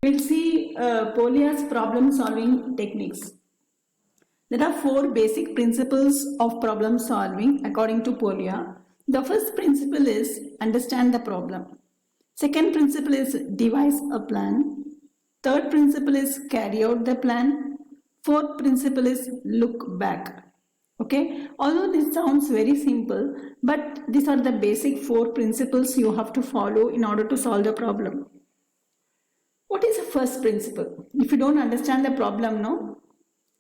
We'll see Polya's problem solving techniques. There are 4 basic principles of problem solving according to Polya. The first principle is understand the problem. Second principle is devise a plan. Third principle is carry out the plan. Fourth principle is look back. Okay, although this sounds very simple, but these are the basic 4 principles you have to follow in order to solve the problem. What is the first principle? If you don't understand the problem,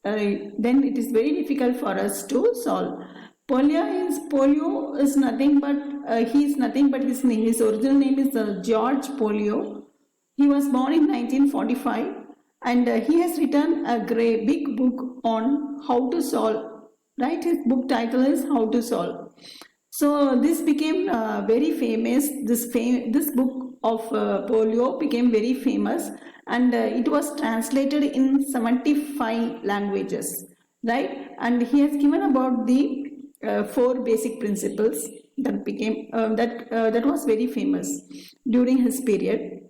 then it is very difficult for us to solve. Polyo is nothing but he is nothing but his name. His original name is George Polyo. He was born in 1945, and he has written a big book on how to solve. Right, his book title is How to Solve. So this became very famous. This book of Polyo became very famous, and it was translated in 75 languages, right? And he has given about the 4 basic principles that became that was very famous during his period.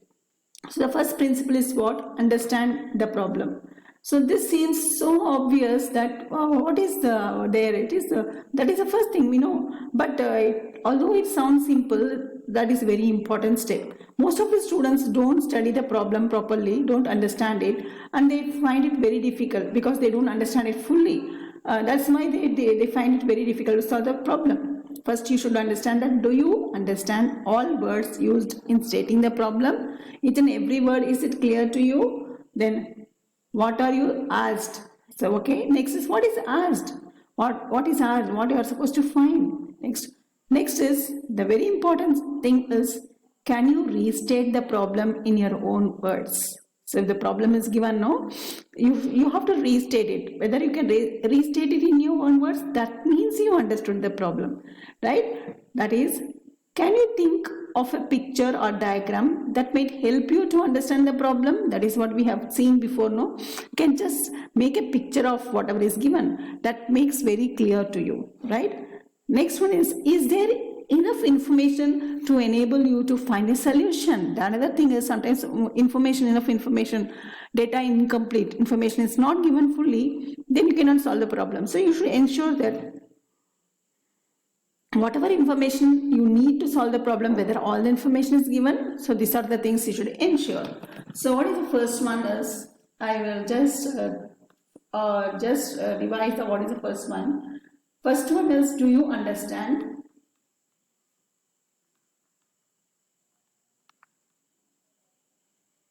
So the first principle is what? Understand the problem. So this seems so obvious that what is there? It is that is the first thing we know. But although it sounds simple, that is very important step. Most of the students don't study the problem properly, don't understand it, and they find it very difficult because they don't understand it fully. That's why they find it very difficult to solve the problem. First, you should understand that do you understand all words used in stating the problem? Each and every word, is it clear to you? Then what are you asked? So okay, next is what is asked? What is asked? What you are supposed to find? Next is the very important thing is, can you restate the problem in your own words? So if the problem is given, you have to restate it. Whether you can restate it in your own words, that means you understood the problem, right? That is, can you think of a picture or diagram that might help you to understand the problem? That is what we have seen before, no? You can just make a picture of whatever is given. That makes very clear to you, right? Next one is there enough information to enable you to find a solution? The another thing is sometimes enough information, data incomplete, information is not given fully, then you cannot solve the problem. So you should ensure that whatever information you need to solve the problem, whether all the information is given. So these are the things you should ensure. So what is the first one is, I will just revise what is the first one. First one is, do you understand?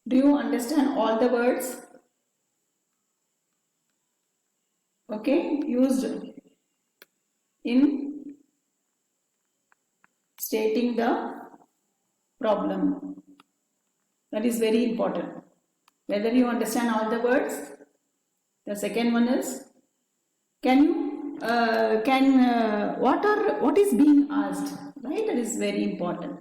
Do you understand all the words? Okay, used in stating the problem. That is very important. Whether you understand all the words. The second one is, what is being asked, right? That is very important.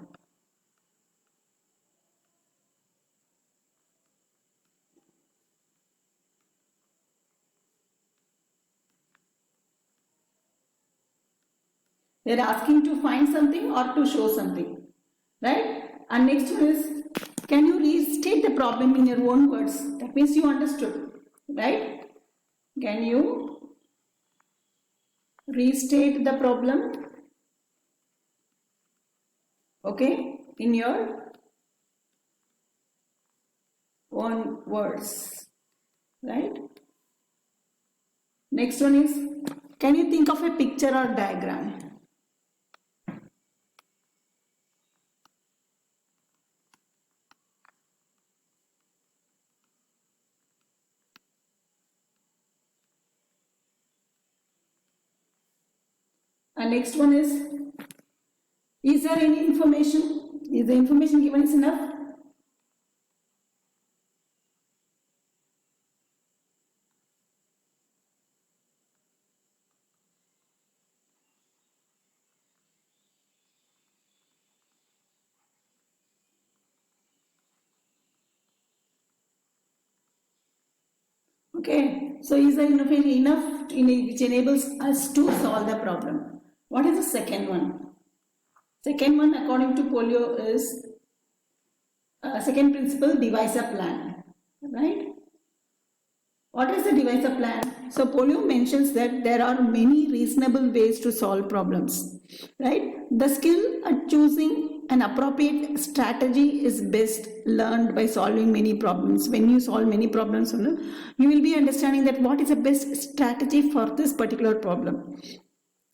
They are asking to find something or to show something, right? And next one is, can you restate the problem in your own words? That means you understood, right? Can you restate the problem, okay, in your own words, right? Next one is, can you think of a picture or diagram? And next one is there any information? Is the information given is enough? Okay, so is there enough which enables us to solve the problem? What is the second one? Second one, according to Polyo, is second principle, devise a plan. right? What is the devise a plan? So Polio mentions that there are many reasonable ways to solve problems, right? The skill at choosing an appropriate strategy is best learned by solving many problems. When you solve many problems, you will be understanding that what is the best strategy for this particular problem,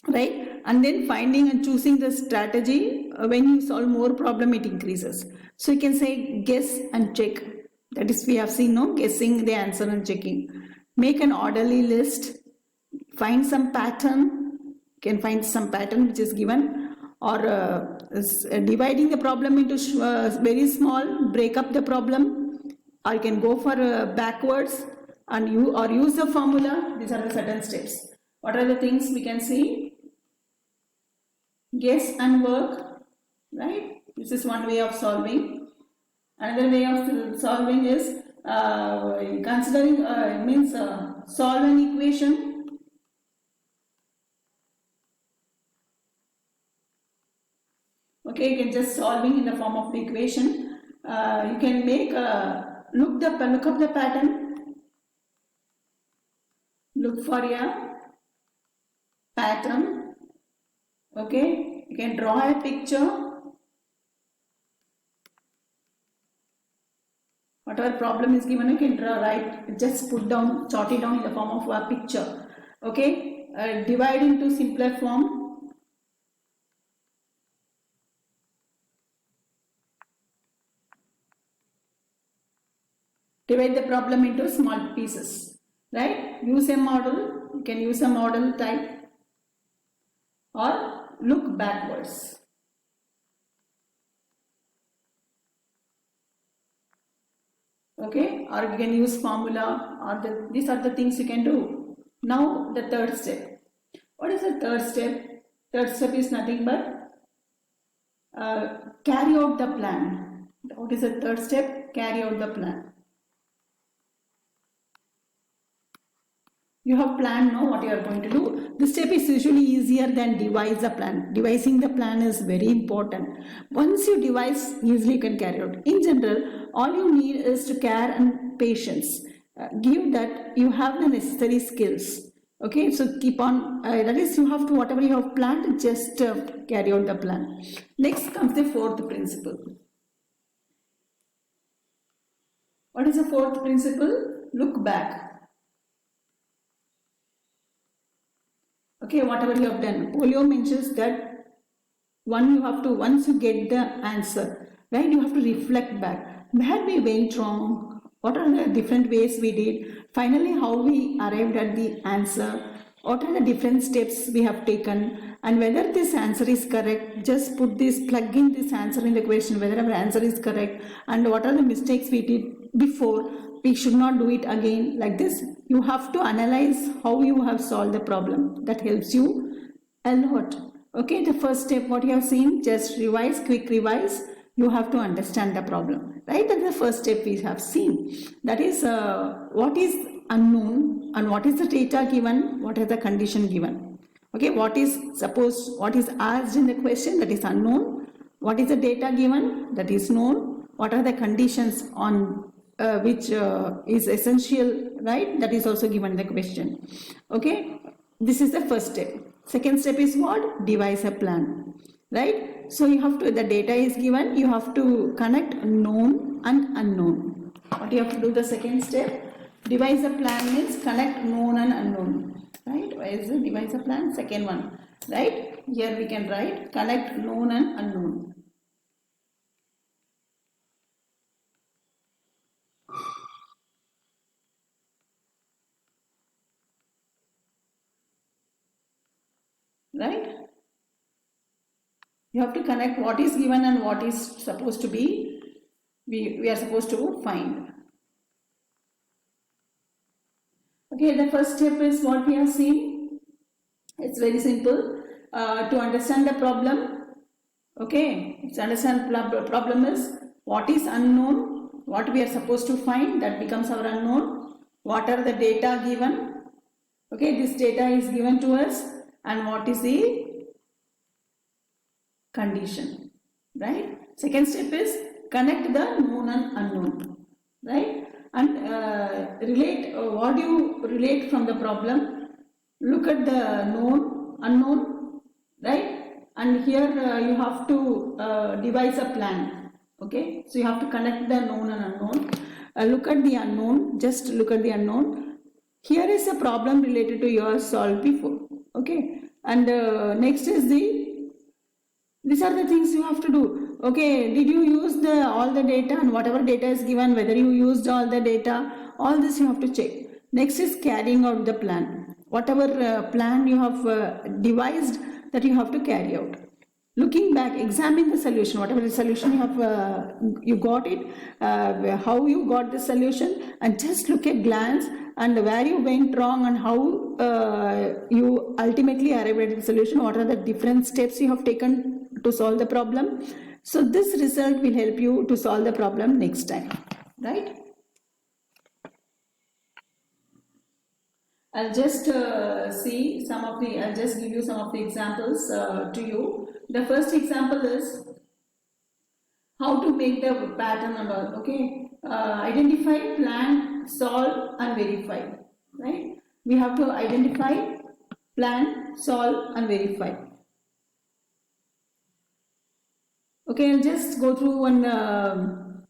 right? And then finding and choosing the strategy, when you solve more problem, it increases. So you can say guess and check. That is, we have seen, no, guessing the answer and checking. Make an orderly list, find some pattern, can find some pattern which is given, or dividing the problem into very small, break up the problem, or you can go for backwards and you or use the formula. These are the certain steps. What are the things we can see? Guess and work, right? This is one way of solving. Another way of solving is considering means solve an equation. Okay, you can just solving in the form of the equation. You can make look up the pattern. Look for a pattern. Okay, you can draw a picture. Whatever problem is given, you can draw, right? Just put down, jot it down in the form of a picture. Okay, divide into simpler form. Divide the problem into small pieces, right? Use a model. You can use a model type or look backwards. Okay, or you can use formula, or these are the things you can do. Now the third step. What is the third step? Third step is nothing but carry out the plan. What is the third step? Carry out the plan. You have planned, know what you are going to do. This step is usually easier than devise a plan. Devising the plan is very important. Once you devise, easily you can carry out. In general, all you need is to care and patience. Give that you have the necessary skills. Okay, so keep on, that is, you have to, whatever you have planned, just carry out the plan. Next comes the fourth principle. What is the fourth principle? Look back. Okay, whatever you have done. Polio mentions that once you get the answer, right, you have to reflect back. Where we went wrong, what are the different ways we did, finally how we arrived at the answer, what are the different steps we have taken, and whether this answer is correct. Just plug in this answer in the question, whether our answer is correct, and what are the mistakes we did before. We should not do it again like this. You have to analyze how you have solved the problem. That helps you a lot. Okay, the first step, what you have seen, just revise, quick revise. You have to understand the problem, right? That's the first step we have seen. That is what is unknown and what is the data given, what is the condition given. Okay, what is asked in the question, that is unknown. What is the data given, that is known. What are the conditions on which is essential, right? That is also given in the question. Okay, this is the first step. Second step is what? Devise a plan, right? So you have to, the data is given, you have to connect known and unknown. What you have to do, the second step, devise a plan means connect known and unknown, right? Where is the devise a plan? Second one, right? Here we can write connect known and unknown. Right? You have to connect what is given and what is supposed to be, we are supposed to find. Okay, the first step is what we have seen. It's very simple. To understand the problem, okay, to understand the problem is what is unknown, what we are supposed to find, that becomes our unknown. What are the data given? Okay, this data is given to us, and what is the condition, right? Second step is connect the known and unknown, right? and relate what do you relate from the problem. Look at the known, unknown, right? And here you have to devise a plan. Okay, so you have to connect the known and unknown. Look at the unknown, just look at the unknown. Here is a problem related to yours solved before. Okay, and next is these are the things you have to do. Okay, did you use all the data, and whatever data is given, whether you used all the data, all this you have to check. Next is carrying out the plan. Whatever plan you have devised, that you have to carry out. Looking back, examine the solution, whatever the solution you have, you got it, how you got the solution, and just look at glance and where you went wrong and how you ultimately arrived at the solution, what are the different steps you have taken to solve the problem. So this result will help you to solve the problem next time, right? I'll just see some of the, I'll just give you some of the examples to you. The first example is how to make the pattern and all. Okay, identify, plan, solve and verify, right? We have to identify, plan, solve and verify. Okay, I'll just go through one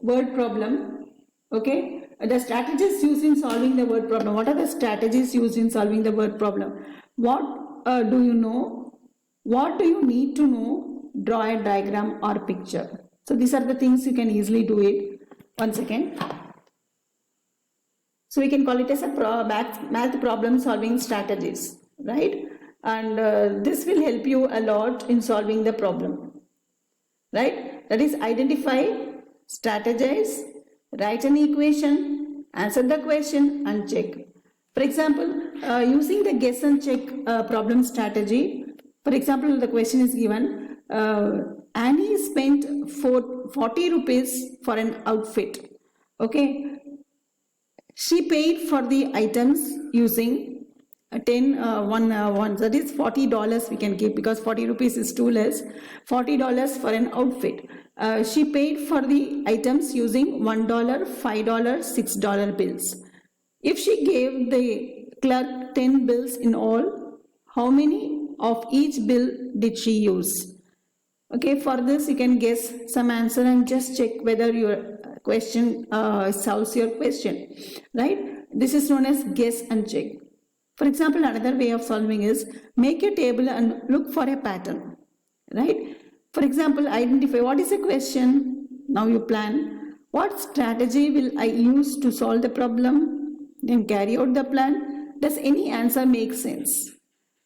word problem. Okay, the strategies used in solving the word problem. What are the strategies used in solving the word problem? What do you know? What do you need to know? Draw a diagram or picture. So these are the things you can easily do it. One second. So we can call it as a math problem solving strategies, right? And this will help you a lot in solving the problem, right? That is, identify, strategize, write an equation, answer the question and check. For example, using the guess and check problem strategy, for example, the question is given, Annie spent 40 rupees for an outfit. Okay, she paid for the items using 1 that is $40 we can keep, because 40 rupees is too less. $40 for an outfit. She paid for the items using $1, $5, $6 bills. If she gave the clerk 10 bills in all, how many of each bill did she use? Okay, for this you can guess some answer and just check whether your question solves your question, right? This is known as guess and check. For example, another way of solving is make a table and look for a pattern, right? For example, identify what is the question. Now you plan. What strategy will I use to solve the problem? Then carry out the plan. Does any answer make sense?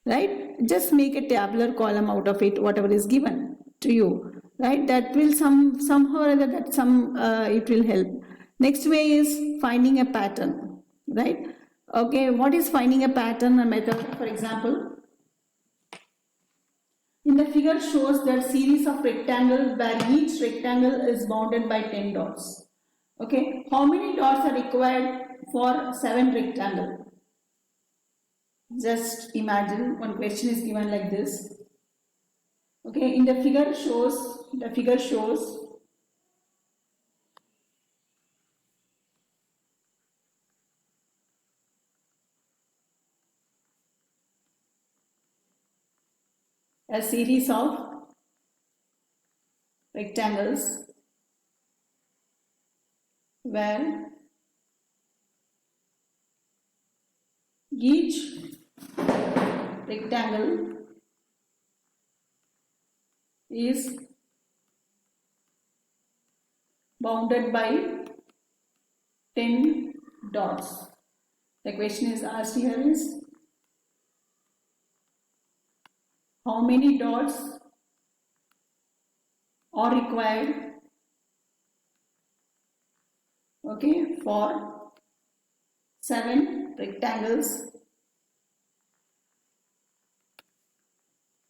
Right? Just make a tabular column out of it, whatever is given to you. Right? That will somehow or other it will help. Next way is finding a pattern. Right? Okay, what is finding a pattern, a method? For example, in the figure shows that series of rectangles where each rectangle is bounded by 10 dots. Okay, how many dots are required for 7 rectangles? Just imagine one question is given like this. Okay, in the figure shows a series of rectangles where each rectangle is bounded by 10 dots. The question is asked here is, how many dots are required, okay, for 7 rectangles.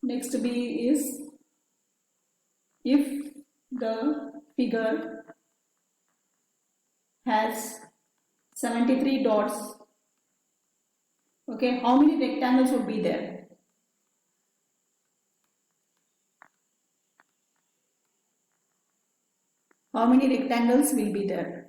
Next B is, if the figure has 73 dots, okay, how many rectangles would be there? How many rectangles will be there?